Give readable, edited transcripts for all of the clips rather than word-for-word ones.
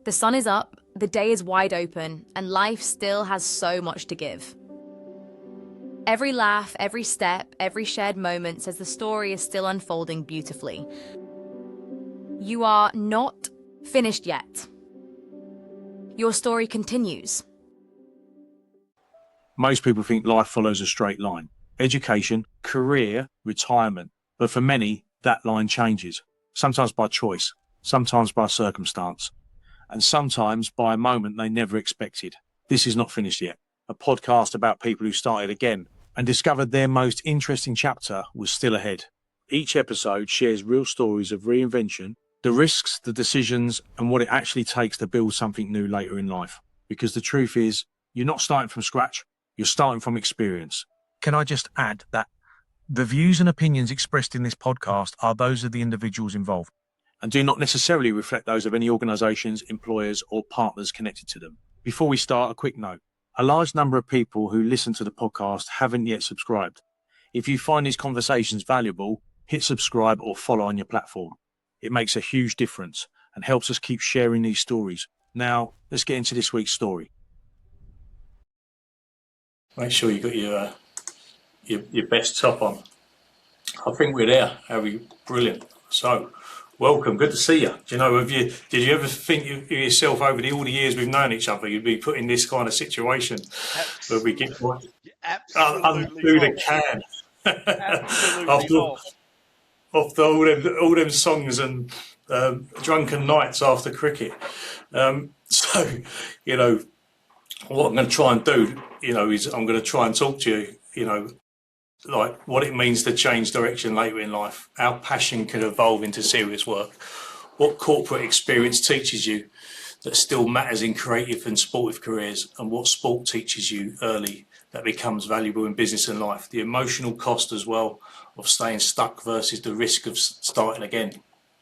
The sun is up, the day is wide open, and life still has so much to give. Every laugh, every step, every shared moment says the story is still unfolding beautifully. You are not finished yet. Your story continues. Most people think life follows a straight line. Education, career, retirement. But for many, that line changes. Sometimes by choice, sometimes by circumstance, and sometimes by a moment they never expected. This is Not Finished Yet, a podcast about people who started again and discovered their most interesting chapter was still ahead. Each episode shares real stories of reinvention, the risks, the decisions, and what it actually takes to build something new later in life. Because the truth is, you're not starting from scratch, you're starting from experience. Can I just add that the views and opinions expressed in this podcast are those of the individuals involved and do not necessarily reflect those of any organisations, employers or partners connected to them. Before we start, a quick note. A large number of people who listen to the podcast haven't yet subscribed. If you find these conversations valuable, hit subscribe or follow on your platform. It makes a huge difference and helps us keep sharing these stories. Now, let's get into this week's story. Make sure you got your best top on. I think we're there, Harry. Brilliant. So, welcome. Good to see you. Do you know, did you ever think yourself over all the years we've known each other, you'd be put in this kind of situation where we get undo the can after all them songs and drunken nights after cricket. So, you know, what I'm going to try and do, is I'm going to try and talk to you, like what it means to change direction later in life, how passion can evolve into serious work, what corporate experience teaches you that still matters in creative and sportive careers, and what sport teaches you early that becomes valuable in business and life, the emotional cost as well of staying stuck versus the risk of starting again.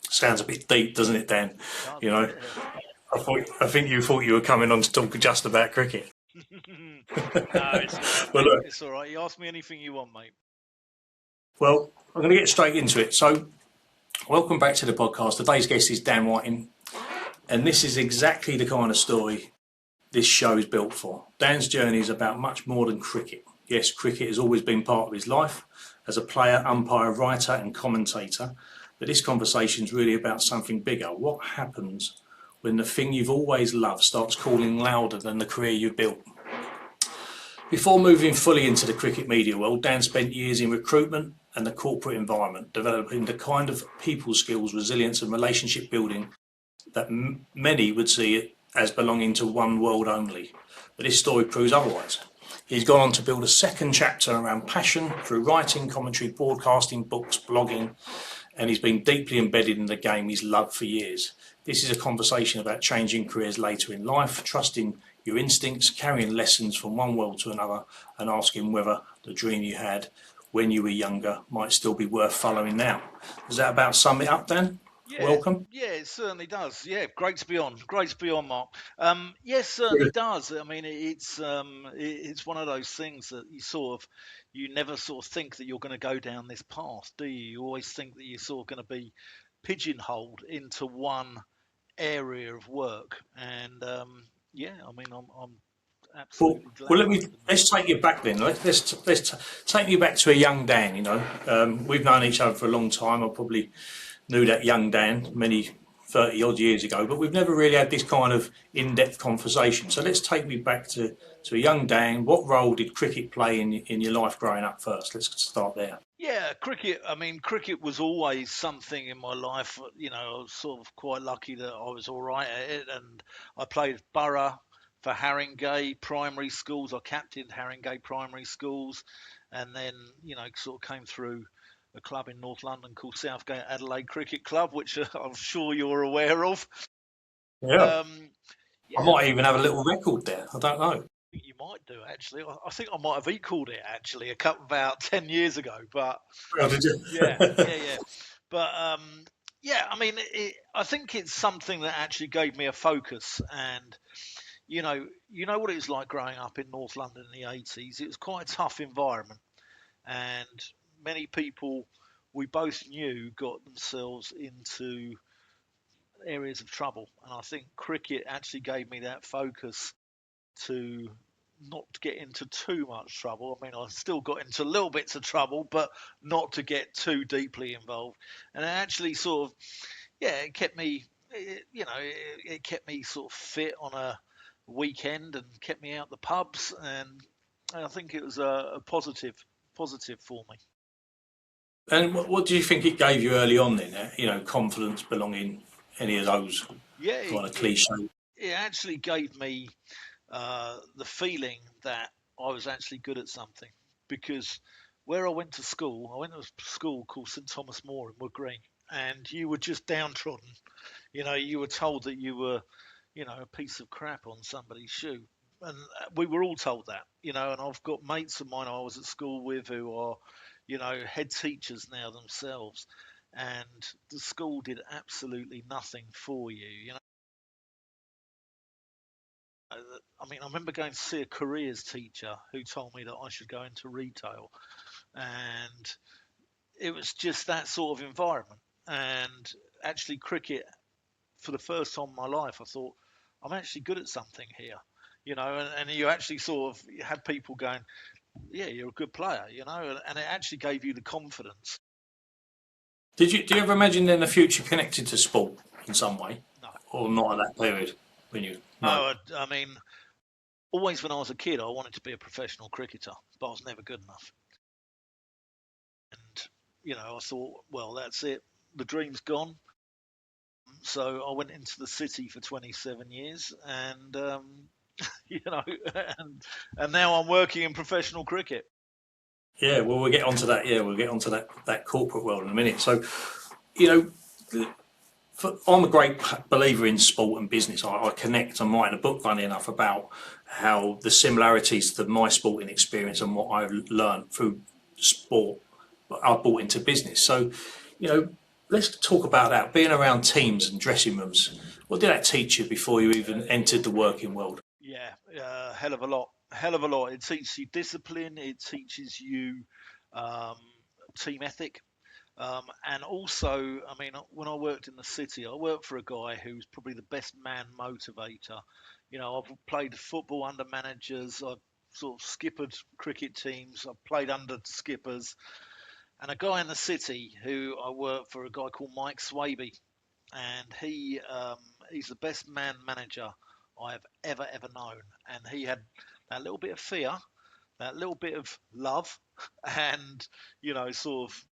Sounds a bit deep, doesn't it, Dan? I think you thought you were coming on to talk just about cricket. No, it's all right. Look, it's all right. You ask me anything you want, mate. Well, I'm going to get straight into it. So, welcome back to the podcast. Today's guest is Dan Whiting, and this is exactly the kind of story this show is built for. Dan's journey is about much more than cricket. Yes, cricket has always been part of his life as a player, umpire, writer, and commentator. But this conversation is really about something bigger. What happens when the thing you've always loved starts calling louder than the career you've built? Before moving fully into the cricket media world, Dan spent years in recruitment and the corporate environment, developing the kind of people skills, resilience and relationship building that many would see as belonging to one world only. But his story proves otherwise. He's gone on to build a second chapter around passion through writing, commentary, broadcasting, books, blogging, and he's been deeply embedded in the game he's loved for years. This is a conversation about changing careers later in life, trusting your instincts, carrying lessons from one world to another, and asking whether the dream you had when you were younger might still be worth following now. Does that about sum it up, Dan? Yeah, Welcome. Yeah, it certainly does. Yeah, great to be on. Great to be on, Mark. Yes, certainly does. I mean, it's one of those things that you never sort of think that you're going to go down this path, do you? You always think that you're sort of going to be pigeonholed into one area of work, and yeah, I mean, I'm absolutely glad. Well, let's take you back then. Let's take you back to a young Dan. We've known each other for a long time. I probably knew that young Dan many 30 odd years ago, but we've never really had this kind of in-depth conversation. So let's take me back to a young Dan. What role did cricket play in your life growing up first? Let's start there. Yeah, cricket. I mean, cricket was always something in my life. I was sort of quite lucky that I was all right at it, and I played borough for Haringey primary schools. I captained Haringey primary schools, and then sort of came through a club in North London called Southgate Adelaide Cricket Club, which I'm sure you're aware of. Yeah. I might even have a little record there. I don't know. You might do, actually. I think I might have equalled it actually about 10 years ago. But did you? yeah. But I mean, I think it's something that actually gave me a focus. And you know what it was like growing up in North London in the 80s. It was quite a tough environment, and many people we both knew got themselves into areas of trouble, and I think cricket actually gave me that focus to not get into too much trouble. I mean, I still got into little bits of trouble, but not to get too deeply involved. And it actually sort of, yeah, it kept me, it kept me sort of fit on a weekend and kept me out the pubs. And I think it was a positive for me. And what do you think it gave you early on then? Confidence, belonging, any of those Yeah, kind of cliche? it actually gave me the feeling that I was actually good at something, because where I went to school called St Thomas More in Wood Green, and you were just downtrodden. You were told that you were, a piece of crap on somebody's shoe, and we were all told that. And I've got mates of mine I was at school with who are, head teachers now themselves, and the school did absolutely nothing for you. I mean, I remember going to see a careers teacher who told me that I should go into retail, and it was just that sort of environment. And actually, cricket, for the first time in my life, I thought, I'm actually good at something here, and you actually sort of had people going, yeah, you're a good player, and it actually gave you the confidence. Do you ever imagine then the future connected to sport in some way? No. Or not at that period when you? No, I mean, always when I was a kid, I wanted to be a professional cricketer, but I was never good enough. And, I thought, well, that's it. The dream's gone. So I went into the city for 27 years, and and now I'm working in professional cricket. Yeah, well, we'll get onto that. Yeah, we'll get onto that corporate world in a minute. So, I'm a great believer in sport and business. I connect. I'm writing a book, funny enough, about how the similarities to my sporting experience and what I've learned through sport, I've brought into business. So, let's talk about that. Being around teams and dressing rooms. What did that teach you before you even entered the working world? Yeah, hell of a lot. Hell of a lot. It teaches you discipline. It teaches you team ethic. And also, I mean, when I worked in the city, I worked for a guy who's probably the best man motivator. I've played football under managers. I've sort of skippered cricket teams. I've played under skippers. And a guy in the city who I worked for, a guy called Mike Swaby, and he's the best man manager I have ever known. And he had that little bit of fear, that little bit of love, and sort of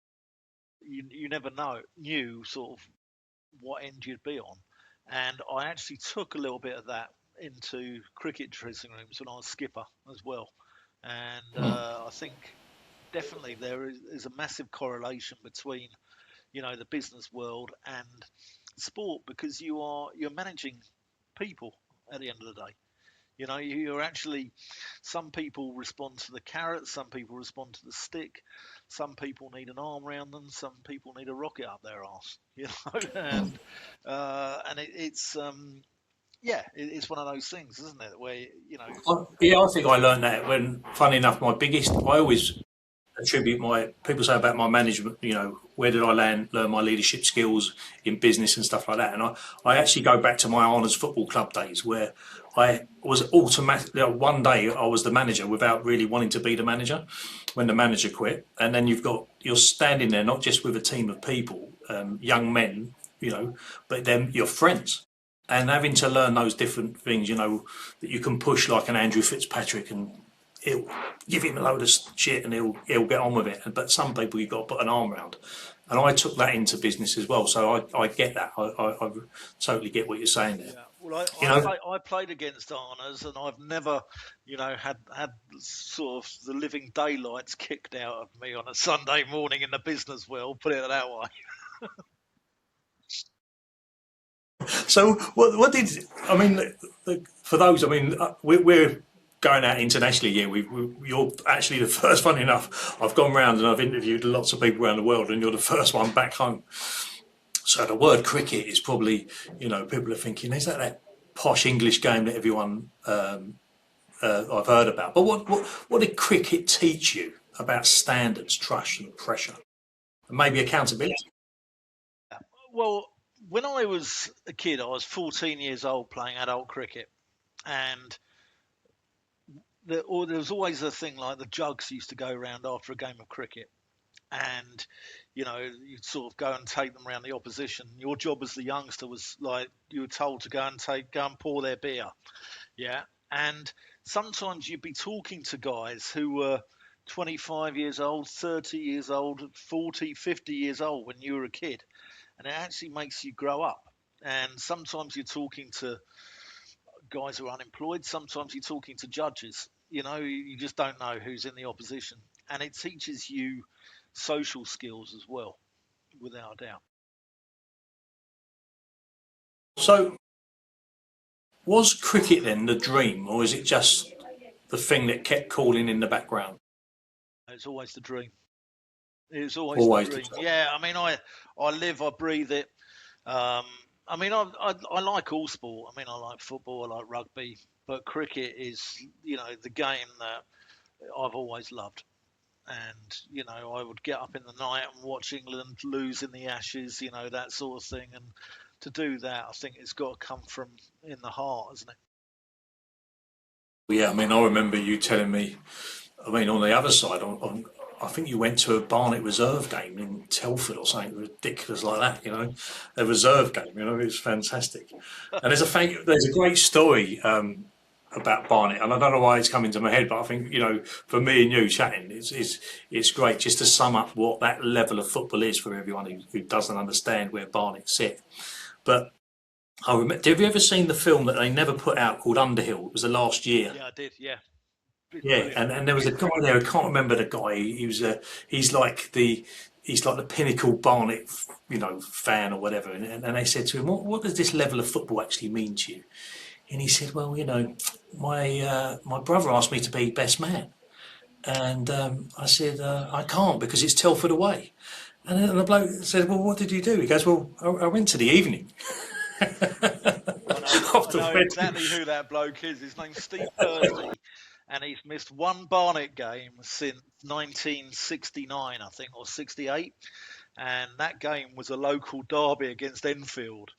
you never knew sort of what end you'd be on. And I actually took a little bit of that into cricket dressing rooms when I was skipper as well. And I think definitely there is a massive correlation between the business world and sport, because you're managing people at the end of the day. You're actually, some people respond to the carrot, some people respond to the stick, some people need an arm around them, some people need a rocket up their arse, and it's it's one of those things, isn't it, where I think I learned that when, funny enough, I always attribute people say about my management, where did I learn my leadership skills in business and stuff like that. And I actually go back to my Honours Football Club days, where I was automatically, one day I was the manager without really wanting to be the manager when the manager quit. And then you're standing there, not just with a team of people, young men, but then your friends. And having to learn those different things, that you can push like an Andrew Fitzpatrick and he'll give him a load of shit and he'll get on with it. But some people you've got to put an arm around. And I took that into business as well. So I get that. I totally get what you're saying there. Yeah. Well, I played against Honours, and I've never, had sort of the living daylights kicked out of me on a Sunday morning in the business world, put it that way. So what did, I mean, for those, I mean, we're going out internationally, yeah. You're actually the first, funny enough, I've gone round and I've interviewed lots of people around the world, and you're the first one back home. So the word cricket is probably, people are thinking, is that posh English game that everyone I've heard about? But what did cricket teach you about standards, trust and pressure? And maybe accountability? Well, when I was a kid, I was 14 years old playing adult cricket, and there was always a thing like the jugs used to go around after a game of cricket, and you'd sort of go and take them around the opposition. Your job as the youngster was like you were told to go and pour their beer, yeah. And sometimes you'd be talking to guys who were 25 years old, 30 years old, 40, 50 years old when you were a kid, and it actually makes you grow up. And sometimes you're talking to guys who are unemployed. Sometimes you're talking to judges. You just don't know who's in the opposition, and it teaches you social skills as well, without a doubt. So, was cricket then the dream, or is it just the thing that kept calling in the background? It's always the dream. It's always the dream. The Yeah, I mean, I live, I breathe it. I mean, I like all sport. I mean, I like football, I like rugby, but cricket is, the game that I've always loved. And, I would get up in the night and watch England lose in the Ashes, that sort of thing. And to do that, I think it's got to come from in the heart, hasn't it? Yeah, I mean, I remember you telling me, I mean, on the other side, I think you went to a Barnet reserve game in Telford or something ridiculous like that, a reserve game, it was fantastic. And there's a great story about Barnet, and I don't know why it's come into my head, but I think, for me and you chatting, it's great just to sum up what that level of football is for everyone who doesn't understand where Barnet sit. But I remember, have you ever seen the film that they never put out called Underhill? It was the last year. Yeah, I did, yeah. Yeah, and there was a guy there. I can't remember the guy. He's like the pinnacle Barnet, fan or whatever. And they said to him, "What does this level of football actually mean to you?" And he said, "Well, my brother asked me to be best man, and I said I can't because it's Telford away." And then the bloke said, "Well, what did you do?" He goes, "Well, I went to the evening." I know exactly who that bloke is. His name's Steve Thursday. And he's missed one Barnet game since 1969, I think, or 68. And that game was a local derby against Enfield,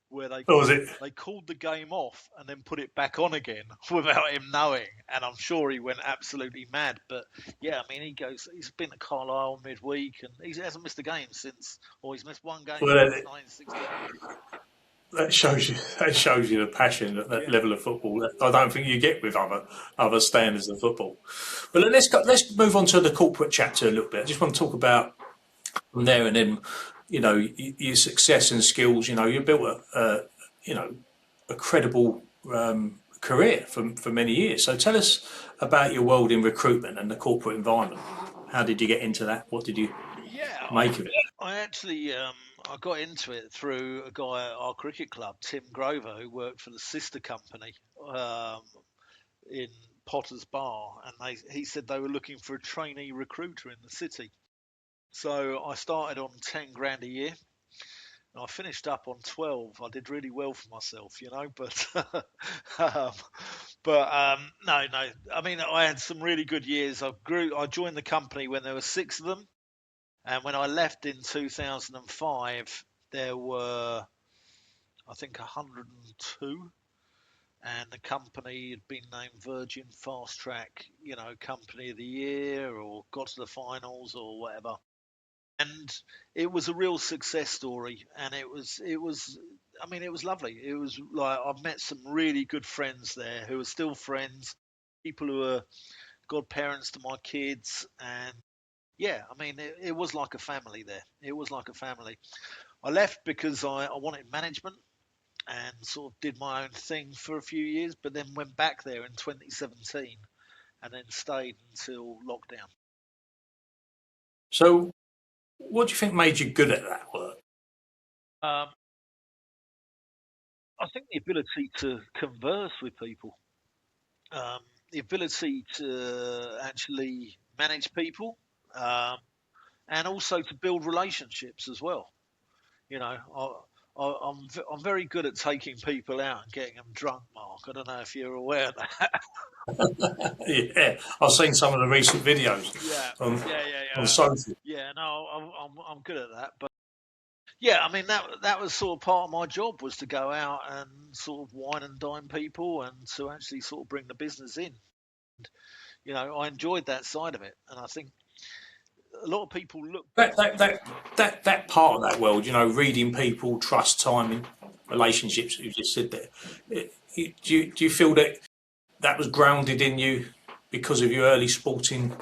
where they called the game off and then put it back on again without him knowing. And I'm sure he went absolutely mad. But yeah, I mean, he's been at Carlisle midweek, and he hasn't missed a game since, or he's missed one game since 1968. That shows you the passion at that level of football that I don't think you get with other standards of football. But let's move on to the corporate chapter a little bit. I just want to talk about from there, and then your success and skills. You built a credible career for many years. So tell us about your world in recruitment and the corporate environment. How did you get into that? What did you make of it? I actually I got into it through a guy at our cricket club, Tim Grover, who worked for the sister company in Potter's Bar, and he said they were looking for a trainee recruiter in the city. So I started on 10 grand a year, and I finished up on 12. I did really well for myself, but no. I mean, I had some really good years. I joined the company when there were 6 of them. And when I left in 2005, there were, I think, 102. And the company had been named Virgin Fast Track, Company of the Year, or got to the finals or whatever. And it was a real success story. And it was lovely. It was like, I've met some really good friends there who are still friends, people who are godparents to my kids, and yeah, I mean, it was like a family there. It was like a family. I left because I wanted management and sort of did my own thing for a few years, but then went back there in 2017 and then stayed until lockdown. So what do you think made you good at that work? I think the ability to converse with people, the ability to actually manage people, and also to build relationships as well. I'm very good at taking people out and getting them drunk, Mark. I don't know if you're aware of that. Yeah, I've seen some of the recent videos on social. Yeah, no, I'm good at that. But Yeah, I mean that was sort of part of my job, was to go out and sort of wine and dine people and to actually sort of bring the business in. I enjoyed that side of it, and I think a lot of people look. That part of that world, reading people, trust, timing, relationships. You just said there. Do you feel that was grounded in you because of your early sporting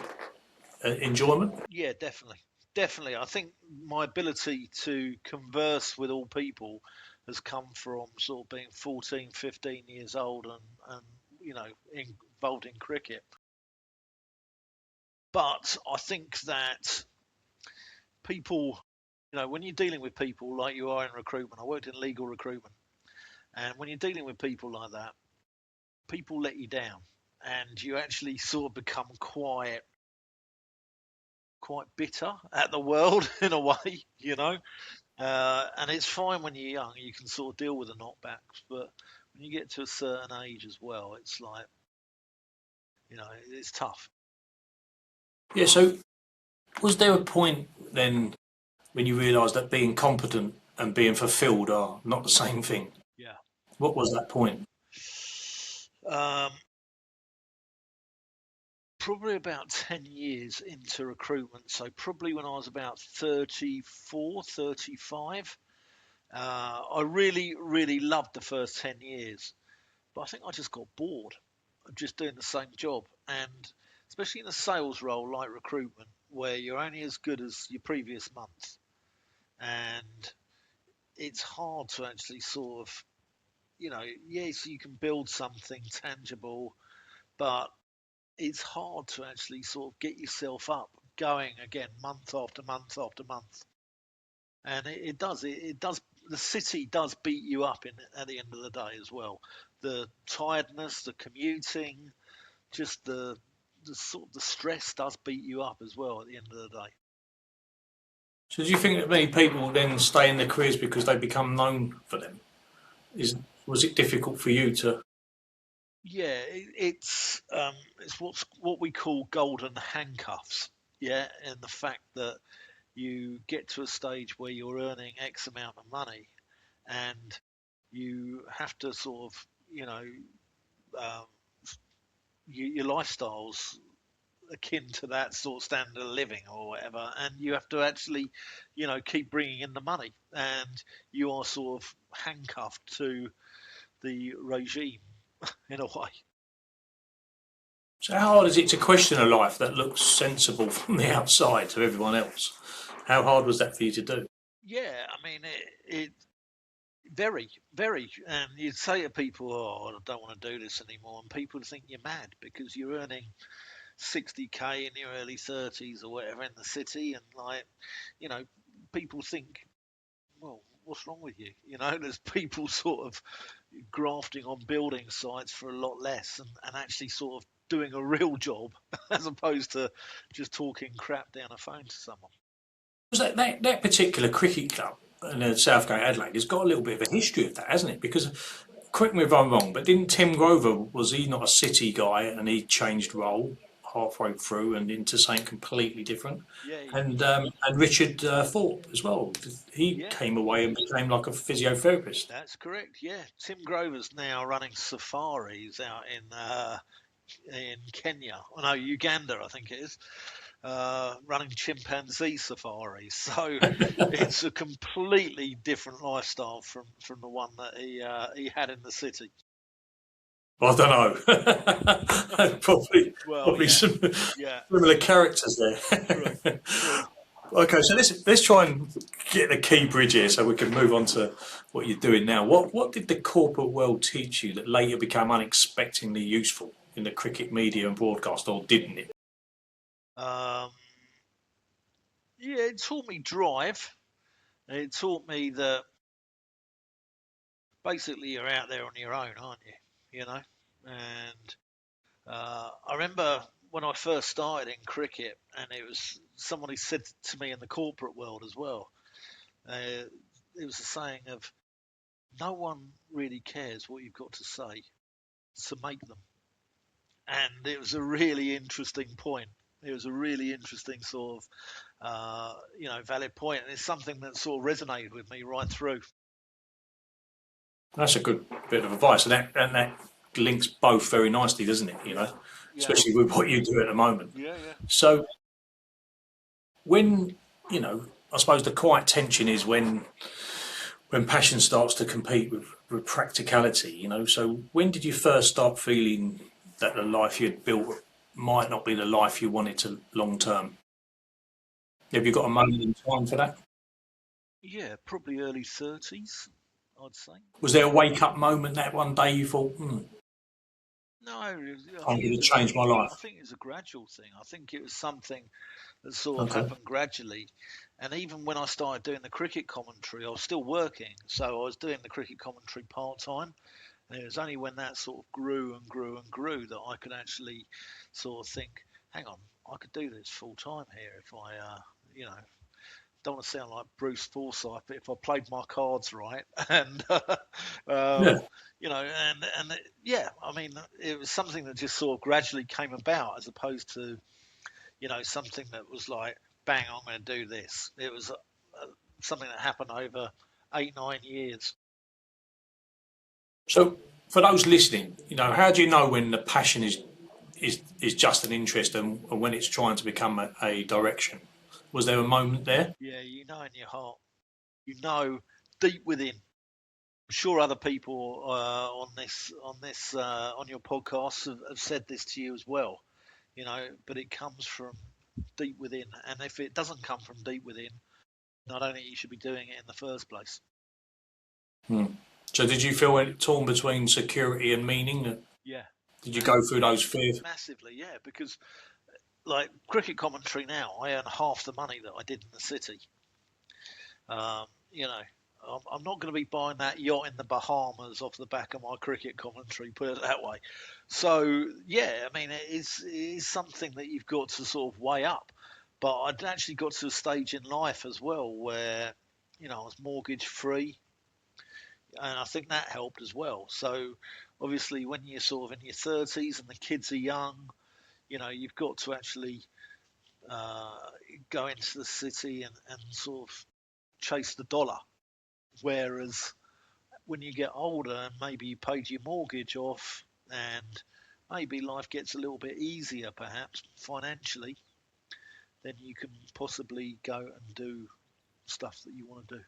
enjoyment? Yeah, definitely. I think my ability to converse with all people has come from sort of being 14, 15 years old and involved in cricket. But I think that people, when you're dealing with people like you are in recruitment, I worked in legal recruitment, and when you're dealing with people like that, people let you down, and you actually sort of become quite bitter at the world in a way, and it's fine when you're young, you can sort of deal with the knockbacks, but when you get to a certain age as well, it's like, it's tough. Yeah. So, was there a point then when you realised that being competent and being fulfilled are not the same thing? Yeah. What was that point? Um, Probably about 10 years into recruitment. So probably when I was about 34, 35. I really, really loved the first 10 years, but I think I just got bored of just doing the same job. And especially in a sales role like recruitment, where you're only as good as your previous month. And it's hard to actually sort of, yes, you can build something tangible, but it's hard to actually sort of get yourself up going again month after month after month. And it does. The city does beat you up at the end of the day as well. The tiredness, the commuting, just the sort of the stress does beat you up as well at the end of the day. So, do you think that many people then stay in their careers because they become known for them? Was it difficult for you to? Yeah, it's what we call golden handcuffs. Yeah, and the fact that you get to a stage where you're earning X amount of money, and you have to sort of, um, your lifestyle's akin to that sort of standard of living or whatever, and you have to actually, keep bringing in the money, and you are sort of handcuffed to the regime in a way. So, how hard is it to question a life that looks sensible from the outside to everyone else? How hard was that for you to do? Yeah, I mean, it very, very, and you'd say to people, "Oh, I don't want to do this anymore," and people think you're mad because you're earning 60K in your early 30s or whatever in the city, and like, you know, people think, well, what's wrong with you? There's people sort of grafting on building sites for a lot less, and actually sort of doing a real job as opposed to just talking crap down a phone to someone. Was that particular cricket club in Southgate, Adelaide, has got a little bit of a history of that, hasn't it? Because, correct me if I'm wrong, but didn't Tim Grover, was he not a City guy and he changed role halfway through and into something completely different? Yeah, And Richard Thorpe as well. He yeah, came away and became like a physiotherapist. that's correct. Yeah, Tim Grover's now running safaris out in Kenya. Oh, no, Uganda, I think it is. Running chimpanzee safaris. So it's a completely different lifestyle from the one that he had in the city. Well, I don't know. probably Well, probably yeah, some yeah, similar characters true, there. true. Okay, so let's try and get the key bridge here, so we can move on to what you're doing now. What did the corporate world teach you that later became unexpectedly useful in the cricket media and broadcast, or didn't it? Um, yeah, it taught me drive. It taught me that basically you're out there on your own, aren't you? And I remember when I first started in cricket, and it was someone who said to me in the corporate world as well. Uh, it was a saying of, no one really cares what you've got to say, so make them. And it was a really interesting point It was a really interesting sort of, valid point, and it's something that sort of resonated with me right through. That's a good bit of advice, and that links both very nicely, doesn't it? You know, especially with what you do at the moment. Yeah. So when I suppose the quiet tension is when passion starts to compete with practicality. So when did you first start feeling that the life you'd built might not be the life you wanted to long term? Have you got a moment in time for that? Yeah, probably early 30s, I'd say. Was there a wake up moment that one day you thought, No, I I'm think going to change my life? I think it's a gradual thing. I think it was something that sort of Okay. happened gradually. And even when I started doing the cricket commentary, I was still working. So I was doing the cricket commentary part time. And it was only when that sort of grew and grew and grew that I could actually sort of think, hang on, I could do this full time here if I, don't want to sound like Bruce Forsyth, but if I played my cards right, and Yeah. I mean, it was something that just sort of gradually came about, as opposed to something that was like, bang, I'm going to do this. It was something that happened over 8-9 years. So for those listening, how do you know when the passion is just an interest and when it's trying to become a direction? Was there a moment there? Yeah, you know in your heart, deep within. I'm sure other people on your podcast have said this to you as well. But it comes from deep within, and if it doesn't come from deep within, I don't think you should be doing it in the first place. So did you feel torn between security and meaning? Yeah. Did you go through those fears? Massively, yeah, because like cricket commentary now, I earn half the money that I did in the city. Um, you know, I'm not going to be buying that yacht in the Bahamas off the back of my cricket commentary, put it that way. So, yeah, I mean, it is something that you've got to sort of weigh up. But I'd actually got to a stage in life as well where, I was mortgage free. And I think that helped as well. So, obviously, when you're sort of in your 30s and the kids are young, you've got to actually uh, go into the city and sort of chase the dollar. Whereas when you get older and maybe you paid your mortgage off and maybe life gets a little bit easier perhaps financially, then you can possibly go and do stuff that you want to do.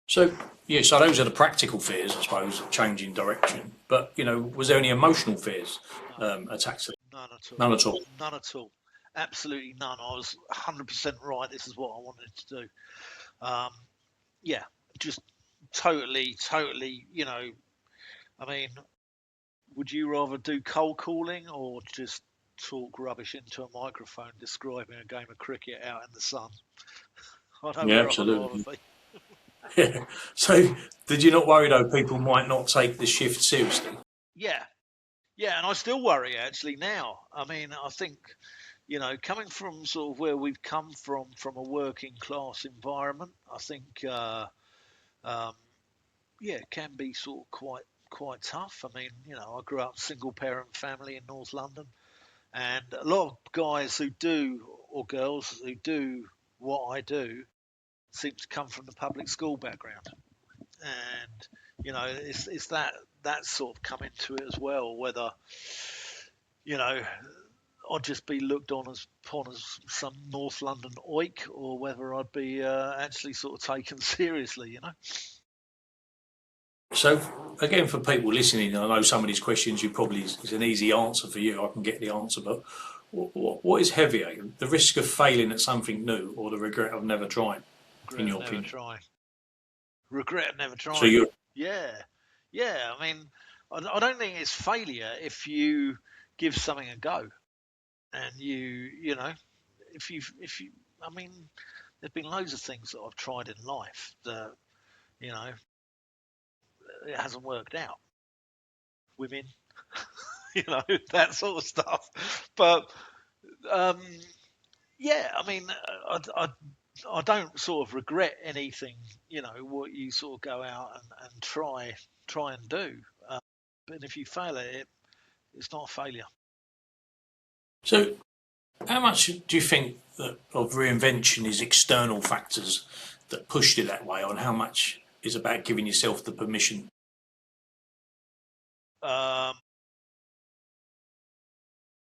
So so those are the practical fears, I suppose, of changing direction. But was there any emotional fears attached to it? None at all. None at all. None at all. Absolutely none. I was 100% right. This is what I wanted to do. Yeah, just totally. I mean, would you rather do cold calling or just talk rubbish into a microphone describing a game of cricket out in the sun? I know Yeah, where I'd rather absolutely. be. Yeah. So did you not worry though people might not take the shift seriously? Yeah, and I still worry actually now. I mean, I think coming from sort of where we've come from a working class environment, I think um, it can be sort of quite tough. I mean, I grew up single parent family in North London, and a lot of guys who do or girls who do what I do seem to come from the public school background, and it's that sort of come into it as well. Whether I'd just be looked upon as some North London oik, or whether I'd be actually sort of taken seriously. So again, for people listening, I know some of these questions you probably is an easy answer for you. I can get the answer, but what is heavier, the risk of failing at something new or the regret of never trying, in your opinion? Regret of never So trying. you, Yeah. I mean, I don't think it's failure if you give something a go, and if you, I mean, there's been loads of things that I've tried in life that you know it hasn't worked out. Women, that sort of stuff. But um, I mean, I don't sort of regret anything. What you sort of go out and try and do. But if you fail at it, it's not a failure. so How much do you think that of reinvention is external factors that pushed you that way, or how much is about giving yourself the permission? Um,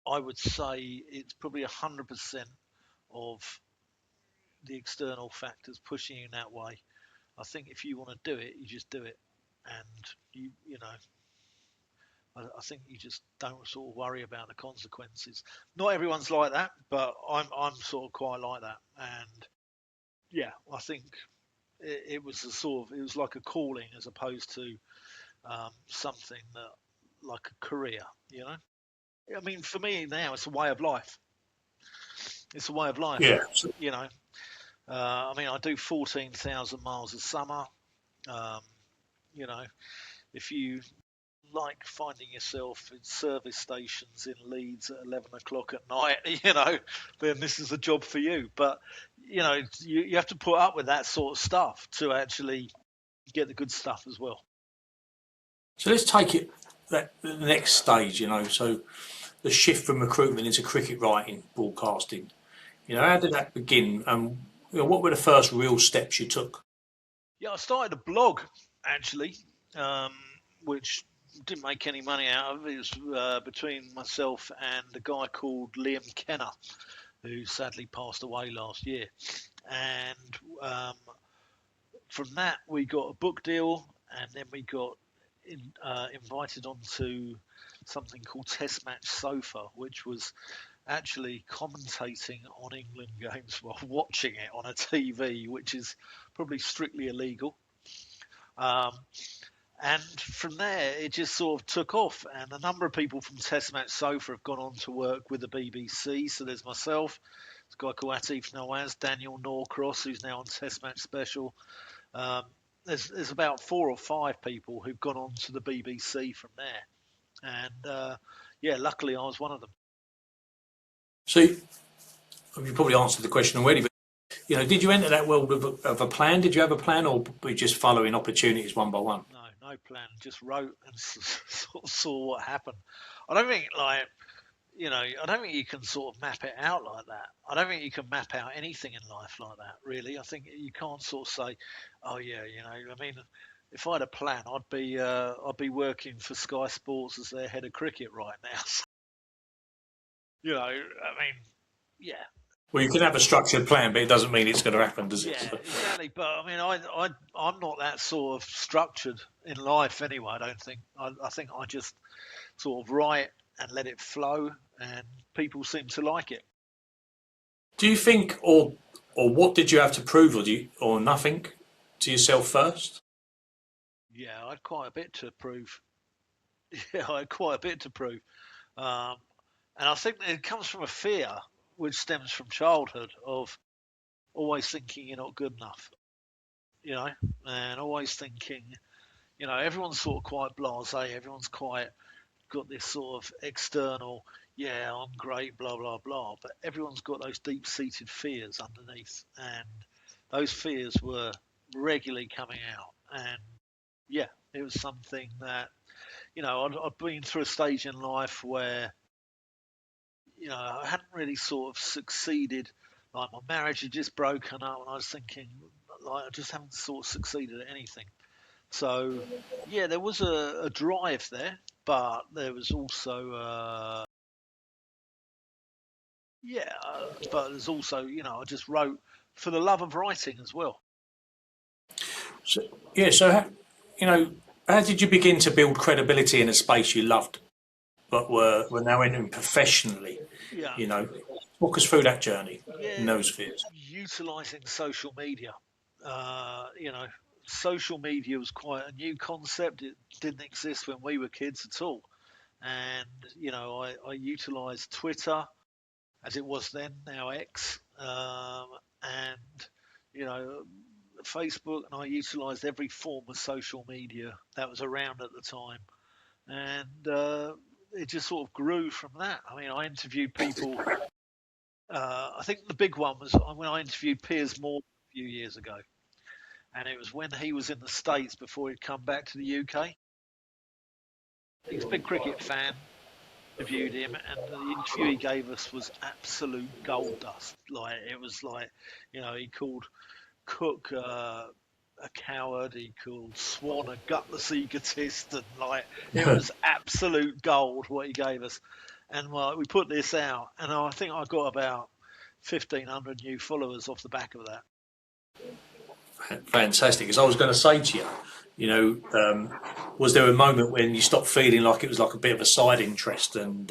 I would say it's probably 100% of the external factors pushing you that way. I think if you want to do it, you just do it, and you know, I think you just don't sort of worry about the consequences. Not everyone's like that, but I'm sort of quite like that, and yeah, I think it was a sort of, it was like a calling as opposed to something that like a career, you know. I mean, for me now, it's a way of life. It's a way of life, Yeah. you know. I mean, I do 14,000 miles a summer. Um, you know, if you like finding yourself in service stations in Leeds at 11 o'clock at night, you know, then this is a job for you. But, you know, you have to put up with that sort of stuff to actually get the good stuff as well. So let's take it that the next stage. So the shift from recruitment into cricket writing, broadcasting. How did that begin? What were the first real steps you took? Yeah, I started a blog actually, um, which didn't make any money out of it. It was between myself and a guy called Liam Kenner, who sadly passed away last year. And from that, we got a book deal, and then we got invited onto something called Test Match Sofa, which was actually commentating on England games while watching it on a TV, which is probably strictly illegal. Um, and from there, it just sort of took off. And a number of people from Test Match Sofa have gone on to work with the BBC. So there's myself, there's a guy called Atif Nawaz, Daniel Norcross, who's now on Test Match Special. Um, there's about 4 or 5 people who've gone on to the BBC from there. And yeah, luckily I was one of them. So you probably answered the question already, but did you enter that world of a plan? Did you have a plan, or were you just following opportunities one by one? No plan. Just wrote and sort of saw what happened. I don't think I don't think you can sort of map it out like that. I don't think you can map out anything in life like that, really. I think you can't sort of say, oh yeah, I mean, if I had a plan, I'd be working for Sky Sports as their head of cricket right now. I mean, yeah, Well, you can have a structured plan, but it doesn't mean it's going to happen, does it? yeah, exactly. But I mean, I'm not that sort of structured in life anyway. I don't think. I think I just sort of write and let it flow, and people seem to like it. Do you think, or what did you have to prove, or nothing, to yourself first? Yeah, I had quite a bit to prove. Yeah, I had quite a bit to prove, um, and I think it comes from a fear which stems from childhood of always thinking you're not good enough, and always thinking, everyone's sort of quite blasé. Everyone's quite got this sort of external, yeah, I'm great, blah blah blah, but everyone's got those deep-seated fears underneath, and those fears were regularly coming out, and yeah, it was something that I'd been through a stage in life where I hadn't really sort of succeeded. Like my marriage had just broken up, and I was thinking, like, I just haven't sort of succeeded at anything. So yeah, there was a drive there, but there was also but there's also I just wrote for the love of writing as well. So, yeah. So, how did you begin to build credibility in a space you loved, but were now entering professionally? Yeah, Walk us through that journey in yeah, those spheres. utilizing social media. Uh, you know, Social media was quite a new concept. It didn't exist when we were kids at all. And I utilized Twitter as it was then, now X, and you know, Facebook, and I utilized every form of social media that was around at the time, and it just sort of grew from that. I mean, I interviewed people. I think the big one was when I interviewed Piers Morgan a few years ago, and it was when he was in the States before he'd come back to the UK. He's a big cricket fan, interviewed him, and the interview he gave us was absolute gold dust. Like, it was like, he called Cook a coward, he called Swan a gutless egotist, and like, it was absolute gold what he gave us. And we put this out, and I think I got about 1,500 new followers off the back of that. Fantastic. As I was going to say to you, was there a moment when you stopped feeling like it was like a bit of a side interest, and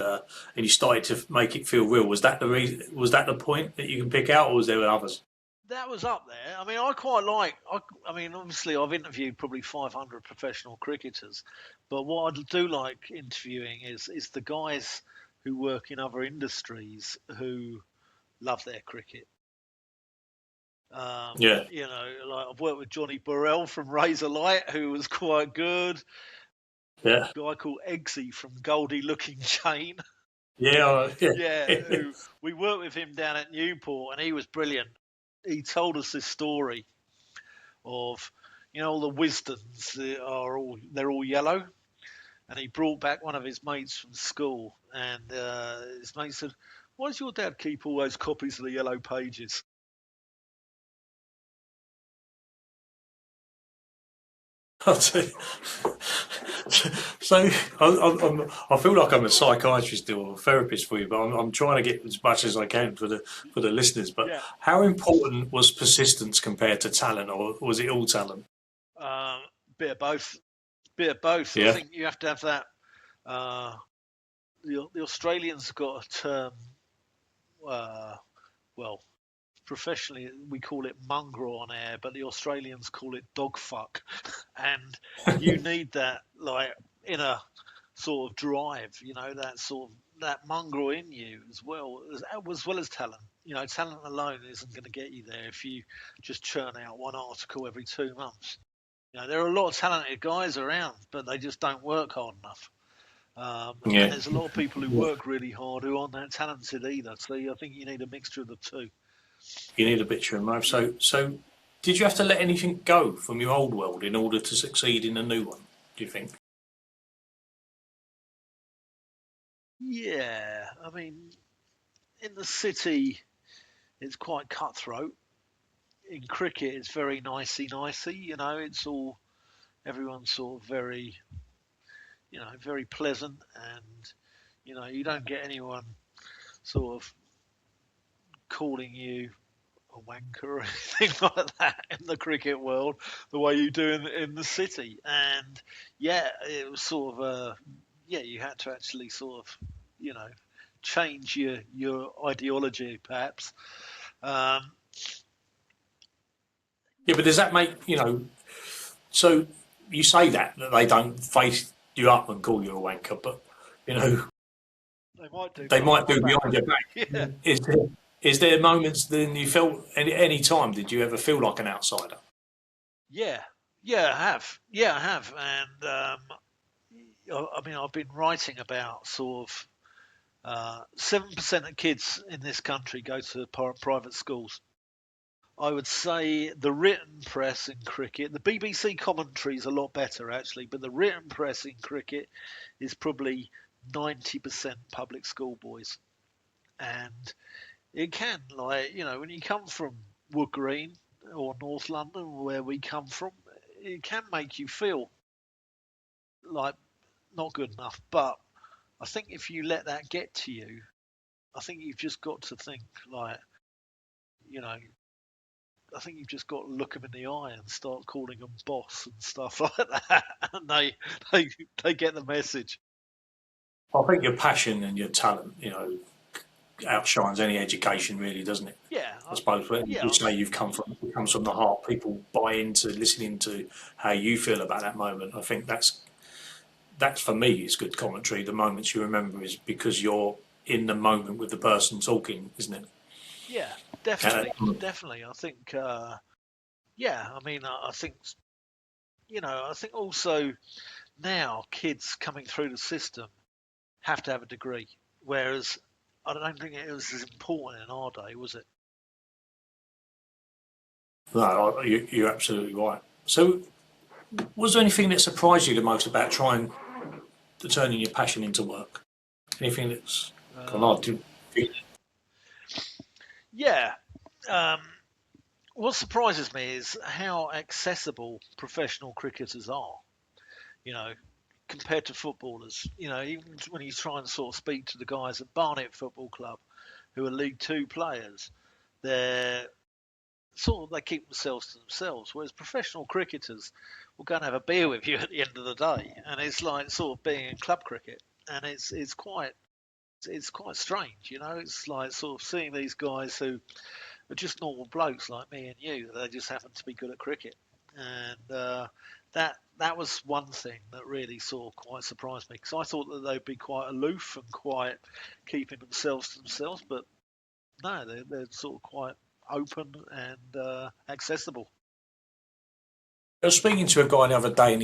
you started to make it feel real? Was that the reason? Was that the point that you can pick out, or was there others? That was up there. I mean, I quite like. I mean, obviously, I've interviewed probably 500 professional cricketers, but what I do like interviewing is the guys who work in other industries who love their cricket. Yeah. Like, I've worked with Johnny Burrell from Razor Light, who was quite good. Yeah. A guy called Eggsy from Goldie Looking Chain. Yeah. Yeah. We worked with him down at Newport, and he was brilliant. He told us this story of, all the Wisdons they're all yellow, and he brought back one of his mates from school, and his mate said, "Why does your dad keep all those copies of the Yellow Pages?" So I feel like I'm a psychiatrist or a therapist for you, but I'm trying to get as much as I can for the listeners. But Yeah. How important was persistence compared to talent, or was it all talent? Bit of both. Yeah. I think you have to have that. The Australians have got a term. Well, professionally we call it mongrel on air, but the Australians call it dog fuck, and you need that, like, inner sort of drive, that mongrel in you as well as talent. Talent alone isn't going to get you there if you just churn out one article every 2 months. There are a lot of talented guys around, but they just don't work hard enough. And there's a lot of people who work really hard who aren't that talented either. So I think you need a mixture of the two. You need a picture in both. So did you have to let anything go from your old world in order to succeed in a new one, do you think? Yeah, I mean, in the city, it's quite cutthroat. In cricket, it's very nicey. It's all, everyone's sort of very, very pleasant, and you don't get anyone sort of calling you a wanker or anything like that in the cricket world the way you do in the city. And it was sort of you had to actually sort of change your ideology perhaps. Yeah, but does that make so you say that they don't face you up and call you a wanker, but they might do behind your back. Yeah. Is there moments then you felt any time did you ever feel like an outsider? I have. And I mean, I've been writing about sort of 7% of kids in this country go to private schools. I would say the written press in cricket, the BBC commentary is a lot better actually, but the written press in cricket is probably 90% public school boys. And it can, like, when you come from Wood Green or North London, where we come from, it can make you feel like not good enough. But I think if you let that get to you, I think you've just got to think, like, I think you've just got to look them in the eye and start calling them boss and stuff like that, and they get the message. I think your passion and your talent, outshines any education, really, doesn't it? Yeah, I suppose when you say it comes from the heart, people buy into listening to how you feel about that moment. I think that's for me is good commentary. The moments you remember is because you're in the moment with the person talking, isn't it? Yeah, definitely. I think, I mean, I think, I think also now kids coming through the system have to have a degree, whereas I don't think it was as important in our day, was it? No, you're absolutely right. So, was there anything that surprised you the most about trying to turning your passion into work? Anything that's gone hard to feel? Yeah. What surprises me is how accessible professional cricketers are. You know, compared to footballers. You know, even when you try and sort of speak to the guys at Barnet Football Club, who are League Two players, they're sort of they keep themselves to themselves. Whereas professional cricketers will go and have a beer with you at the end of the day, and it's like sort of being in club cricket, and it's quite strange. You know, it's like sort of seeing these guys who are just normal blokes like me and you. They just happen to be good at cricket, and that was one thing that really sort of quite surprised me because I thought that they'd be quite aloof and quite keeping themselves to themselves, but no, they're sort of quite open and accessible. I was speaking to a guy the other day, and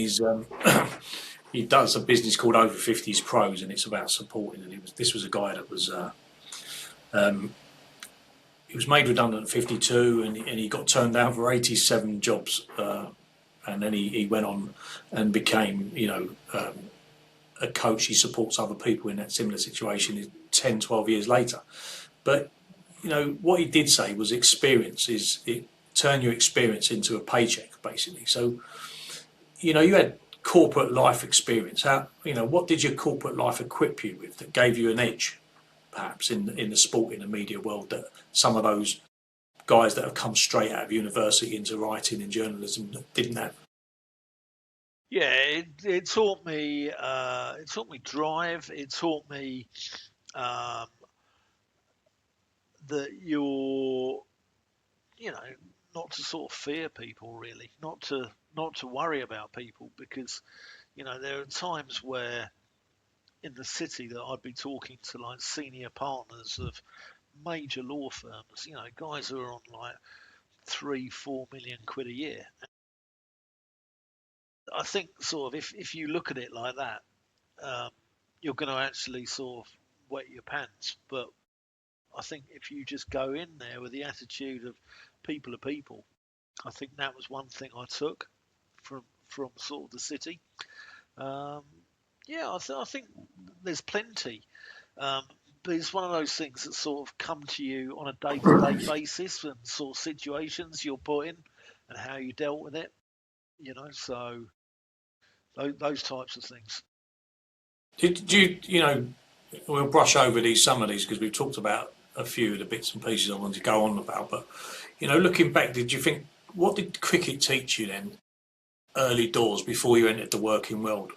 he does a business called Over 50s Pros, and it's about supporting. And this was a guy that was he was made redundant at 52, and he got turned down for 87 jobs, and then he went on and became a coach. He supports other people in that similar situation 10, 12 years later. But what he did say was experience is it turn your experience into a paycheck, basically. So you had corporate life experience. What did your corporate life equip you with that gave you an edge, perhaps in the sport, in the media world, that some of those guys that have come straight out of university into writing and journalism didn't have? Yeah, it taught me. It taught me drive. It taught me um, that you know, not to sort of fear people really, not to worry about people because there are times where in the city that I'd be talking to like senior partners of major law firms, guys who are on like 3-4 million quid a year. I think sort of if you look at it like that, um, you're going to actually sort of wet your pants. But I think if you just go in there with the attitude of people are people, I think that was one thing I took from sort of the city. Um, yeah, I think there's plenty. Um, but it's one of those things that sort of come to you on a day-to-day basis and sort of situations you're put in and how you dealt with it. So those types of things. Did you, we'll brush over some of these because we've talked about a few of the bits and pieces I wanted to go on about. But, looking back, did you think, what did cricket teach you then, early doors, before you entered the working world?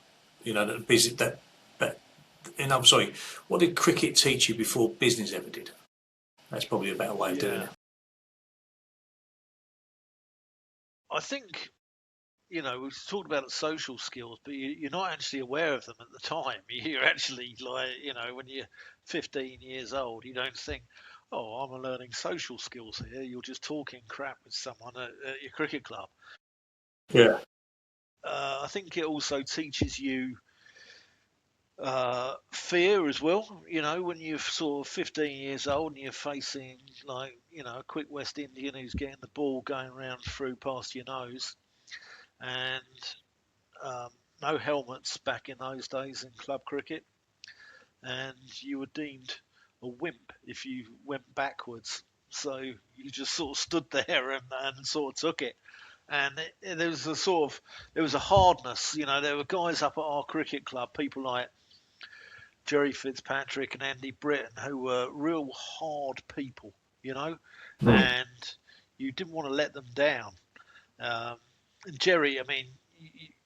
I'm sorry, what did cricket teach you before business ever did? That's probably a better way of doing it. I think we've talked about social skills, but you're not actually aware of them at the time. You're actually like, when you're 15 years old, you don't think, oh, I'm learning social skills here. You're just talking crap with someone at your cricket club. Yeah. I think it also teaches you fear as well. When you're sort of 15 years old and you're facing like, a quick West Indian who's getting the ball going round through past your nose and no helmets back in those days in club cricket, and you were deemed a wimp if you went backwards. So you just sort of stood there and sort of took it. And there was a hardness. There were guys up at our cricket club, people like Jerry Fitzpatrick and Andy Britton, who were real hard people, and you didn't want to let them down. And Jerry, I mean,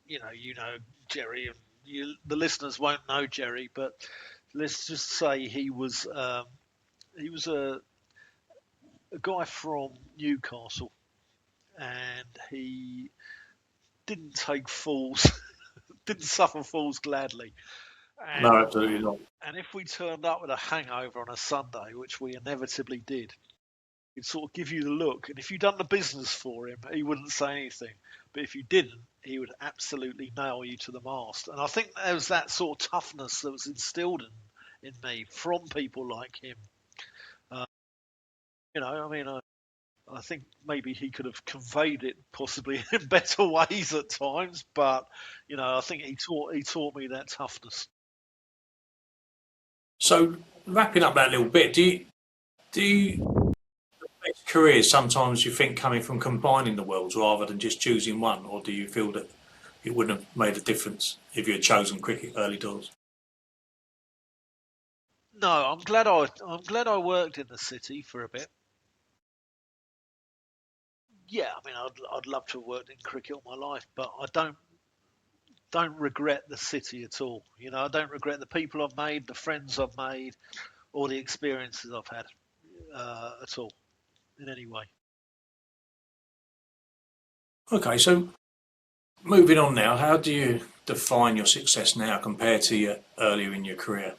you know Jerry, and the listeners won't know Jerry, but let's just say he was a guy from Newcastle, and he didn't take fools, didn't suffer fools gladly. And, No, absolutely not. and if we turned up with a hangover on a Sunday, which we inevitably did, he'd sort of give you the look. And if you'd done the business for him, he wouldn't say anything. But if you didn't, he would absolutely nail you to the mast. And I think there was that sort of toughness that was instilled in me from people like him. I mean, I think maybe he could have conveyed it possibly in better ways at times, but I think he taught me that toughness. So wrapping up that little bit, do you careers sometimes you think coming from combining the worlds rather than just choosing one, or do you feel that it wouldn't have made a difference if you had chosen cricket early doors? No, I'm glad I worked in the city for a bit. Yeah, I mean, I'd love to have worked in cricket all my life, but I don't regret the city at all. I don't regret the people I've made, the friends I've made, or the experiences I've had at all in any way. Okay, so moving on now, how do you define your success now compared to earlier in your career?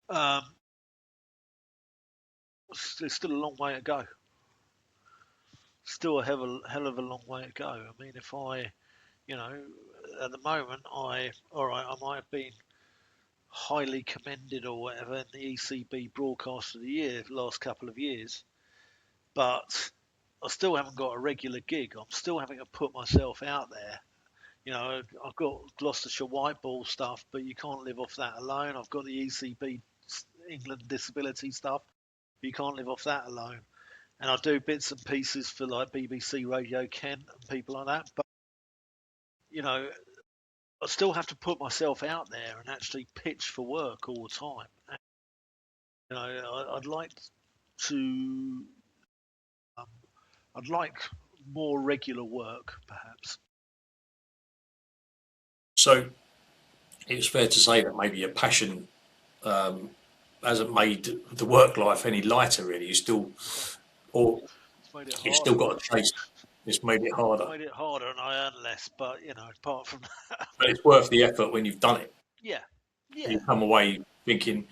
Um, there's still a long way to go. Still a hell of a long way to go. I mean, if I, at the moment, all right, I might have been highly commended or whatever in the ECB broadcast of the year the last couple of years, but I still haven't got a regular gig. I'm still having to put myself out there. I've got Gloucestershire white ball stuff, but you can't live off that alone. I've got the ECB England disability stuff, but you can't live off that alone. And I do bits and pieces for like BBC Radio Kent and people like that. But I still have to put myself out there and actually pitch for work all the time. And, I'd like to. Um, I'd like more regular work, perhaps. So it's fair to say that maybe your passion hasn't made the work life any lighter, really. Or It's made it you've harder. still got to chase. It's made it harder, Made it harder, and I earn less. But apart from that, but it's worth the effort when you've done it. yeah, yeah, You come away thinking,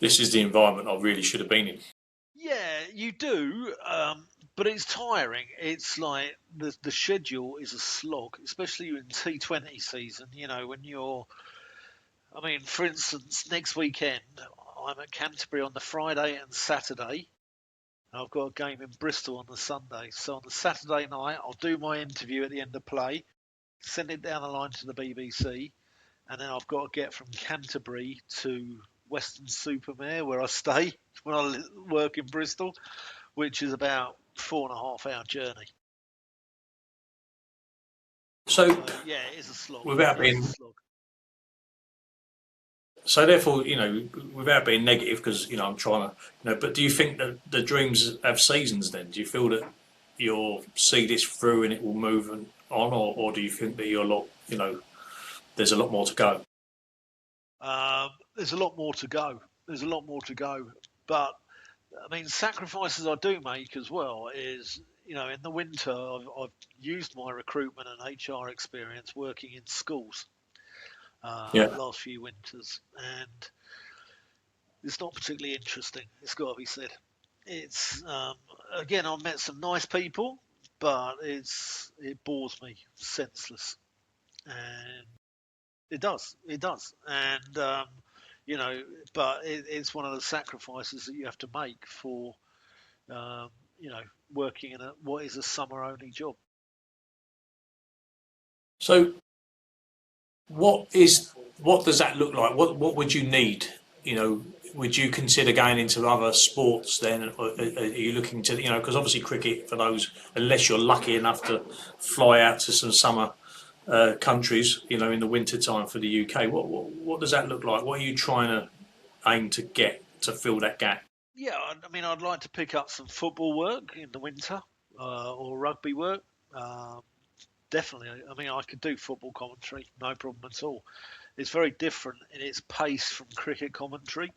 this is the environment I really should have been in. yeah, you do. But it's tiring. It's like the schedule is a slog, especially in T20 season. When you're. I mean, for instance, next weekend I'm at Canterbury on the Friday and Saturday. I've got a game in Bristol on the Sunday. So on the Saturday night, I'll do my interview at the end of play, send it down the line to the BBC, and then I've got to get from Canterbury to Weston-super-Mare, where I stay when I work in Bristol, which is about 4.5 hour journey. So, yeah, it is a slog. without being so, therefore, without being negative, because I'm trying to, but do you think that the dreams have seasons? Then do you feel that you'll see this through and it will move on, or do you think that there's a lot more to go? There's a lot more to go. There's a lot more to go. But, I mean, sacrifices I do make as well is, in the winter, I've used my recruitment and HR experience working in schools last few winters. And it's not particularly interesting. It's got to be said. It's, again, I've met some nice people, but it bores me senseless. And it does. And, but it's one of the sacrifices that you have to make for, working in what is a summer-only job. So, what does that look like? What would you need? Would you consider going into other sports then? Or are you looking to, because obviously cricket, for those, unless you're lucky enough to fly out to some summer countries, in the winter time for the UK, what does that look like? What are you trying to aim to get to fill that gap? Yeah, I mean, I'd like to pick up some football work in the winter or rugby work. Definitely. I mean, I could do football commentary, no problem at all. It's very different in its pace from cricket commentary.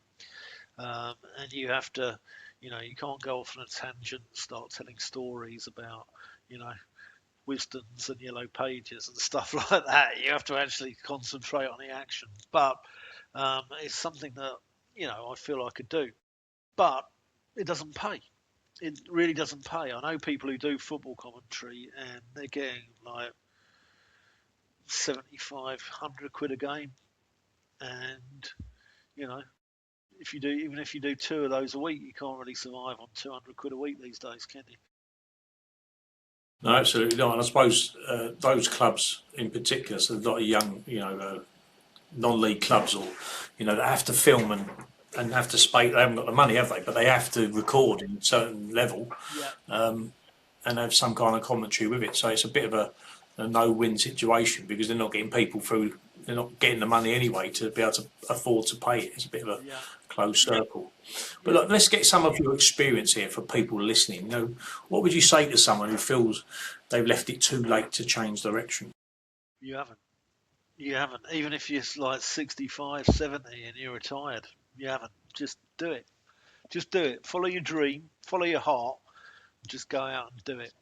And you have to, you can't go off on a tangent and start telling stories about, Wisdons and yellow pages and stuff like that. You have to actually concentrate on the action. But it's something that, I feel I could do. But it doesn't pay. It really doesn't pay. I know people who do football commentary and they're getting like 7,500 quid a game. And, even if you do 2 of those a week, you can't really survive on 200 quid a week these days, can you? No, absolutely not. And I suppose those clubs in particular, so a lot of young, non-league clubs, or that have to film and have to spake. They haven't got the money, have they? But they have to record in a certain level, and have some kind of commentary with it. So it's a bit of a no-win situation, because they're not getting people through. They're not getting the money anyway to be able to afford to pay it. It's a bit of a closed circle. But look, let's get some of your experience here for people listening. What would you say to someone who feels they've left it too late to change direction? You haven't. You haven't. Even if you're like 65, 70 and you're retired, you haven't. Just do it. Just do it. Follow your dream. Follow your heart. Just go out and do it.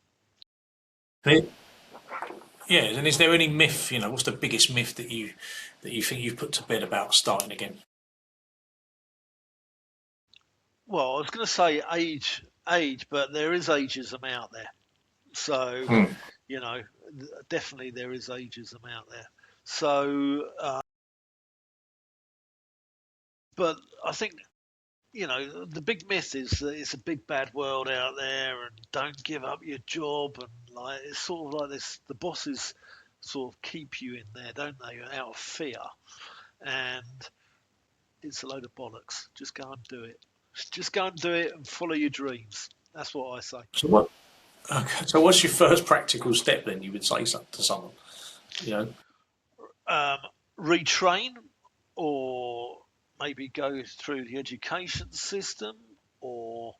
Yeah, and is there any myth? What's the biggest myth that you think you've put to bed about starting again? Well, I was going to say age, but there is ageism out there. So, definitely there is ageism out there. So, but I think, the big myth is that it's a big bad world out there, and don't give up your job, and like it's sort of like this. The bosses sort of keep you in there, don't they, out of fear? And it's a load of bollocks. Just go and do it. Just go and do it and follow your dreams. That's what I say. So what's your first practical step then? You would say to someone, retrain, or maybe go through the education system, or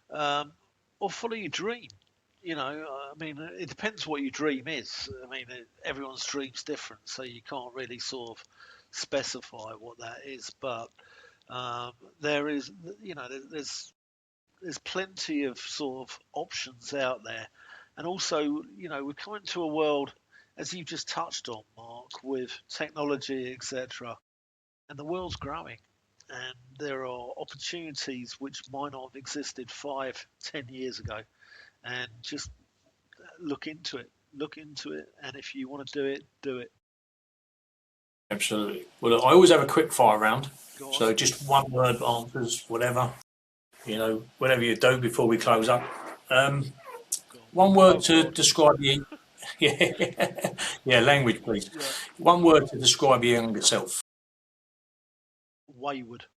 follow your dream. It depends what your dream is. Everyone's dream's different, so you can't really sort of specify what that is. But there's plenty of sort of options out there, and also, we're coming to a world, as you've just touched on, Mark, with technology, etc. And the world's growing, and there are opportunities which might not have existed 5, 10 years ago. And just look into it. And if you want to do it, do it. Absolutely. Well, look, I always have a quick fire round. So just one word answers, whatever, whatever you do before we close up. One word to describe you. Language, please. Yeah. One word to describe your younger self. Wayward.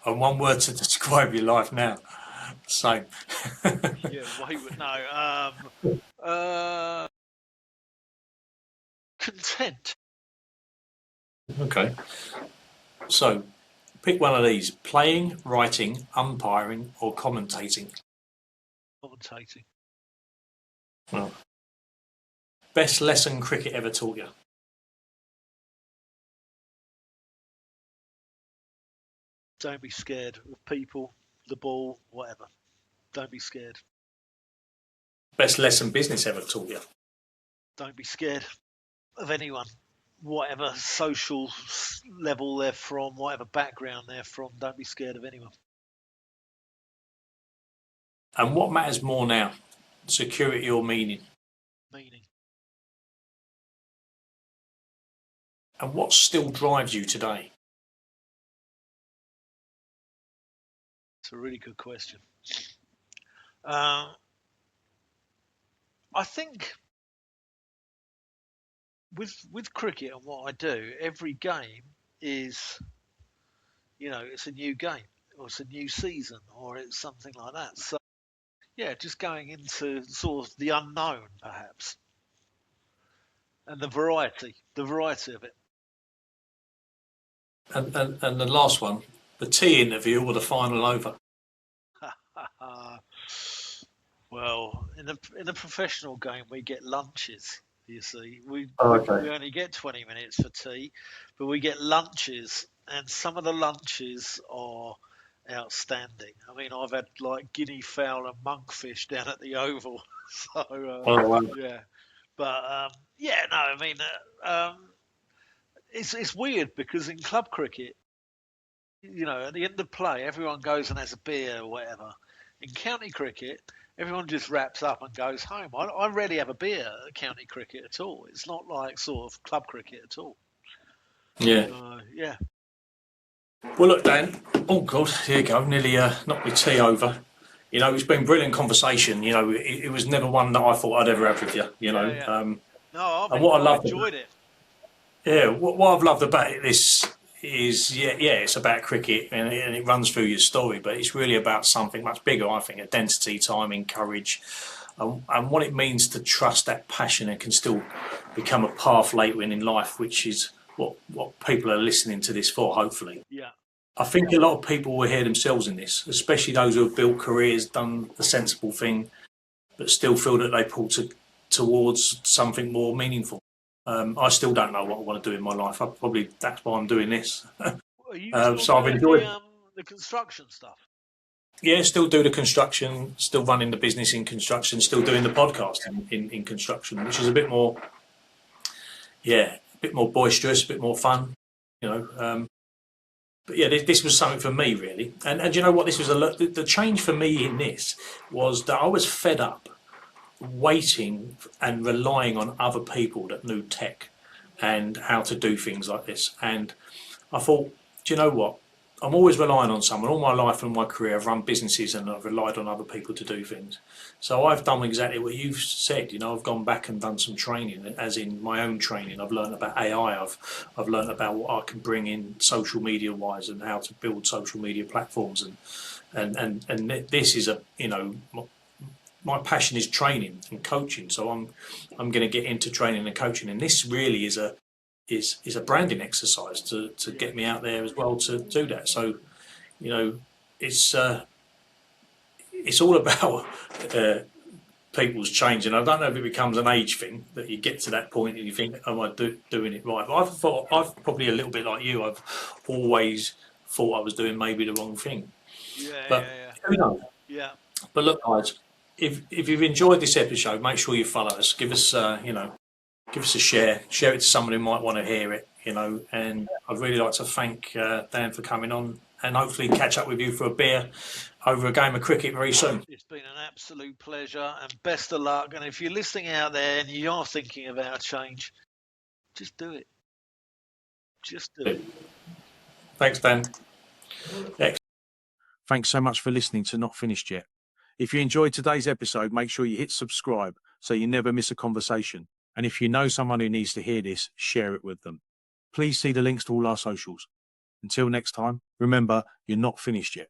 And one word to describe your life now. Same. Wayward. No. Content. Okay. So, pick one of these: playing, writing, umpiring, or commentating. Commentating. Well, best lesson cricket ever taught you? Don't be scared of people, the ball, whatever. Don't be scared. Best lesson business ever taught you? Don't be scared of anyone, whatever social level they're from, whatever background they're from. Don't be scared of anyone. And what matters more now, security or meaning? Meaning. And what still drives you today? It's a really good question. I think with cricket and what I do, every game is, it's a new game, or it's a new season, or it's something like that. So, just going into sort of the unknown, perhaps, and the variety of it. And the last one, the tea interview or the final over? Well, in the professional game, we get lunches. You see, we only get 20 minutes for tea, but we get lunches, and some of the lunches are outstanding. I've had like guinea fowl and monkfish down at the Oval. So yeah, but it's weird because in club cricket, at the end of play, everyone goes and has a beer or whatever. In county cricket, everyone just wraps up and goes home. I rarely have a beer at county cricket at all. It's not like sort of club cricket at all. Yeah. Yeah. Well, look, Dan. Oh God, here you go. Nearly knocked my tea over. It's been a brilliant conversation. It was never one that I thought I'd ever have with you. No, I've enjoyed it. Yeah, what I've loved about this is, it's about cricket and it runs through your story, but it's really about something much bigger, I think, identity, timing, courage, and what it means to trust that passion and can still become a path later in life, which is what people are listening to this for, hopefully. Yeah. I think a lot of people will hear themselves in this, especially those who have built careers, done the sensible thing, but still feel that they pull towards something more meaningful. I still don't know what I want to do in my life. That's why I'm doing this. Are you still So I've doing enjoyed. the construction stuff? Yeah, still do the construction, still running the business in construction, still doing the podcast in construction, which is a bit more, a bit more boisterous, a bit more fun, you know. But yeah, this was something for me really, and you know what? This was the change for me in this was that I was fed up waiting and relying on other people that knew tech and how to do things like this. And I thought, do you know what? I'm always relying on someone. All my life and my career, I've run businesses and I've relied on other people to do things. So I've done exactly what you've said. You know, I've gone back and done some training, as in my own training. I've learned about AI. I've learned about what I can bring in social media wise and how to build social media platforms. And this is my passion is training and coaching. So I'm going to get into training and coaching. And this really is a branding exercise to get me out there as well to do that. So, you know, it's all about people's change. And I don't know if it becomes an age thing that you get to that point and you think, am I doing it right? But I've probably a little bit like you. I've always thought I was doing maybe the wrong thing. But who knows? Yeah. But look, guys, if you've enjoyed this episode, make sure you follow us. Give us give us a share it to someone who might want to hear it, and I'd really like to thank Dan for coming on and hopefully catch up with you for a beer over a game of cricket very soon. It's been an absolute pleasure and best of luck. And if you're listening out there and you are thinking about a change, just do it. Just do it. Thanks, Dan. Thanks so much for listening to Not Finished Yet. If you enjoyed today's episode, make sure you hit subscribe so you never miss a conversation. And if you know someone who needs to hear this, share it with them. Please see the links to all our socials. Until next time, remember, you're not finished yet.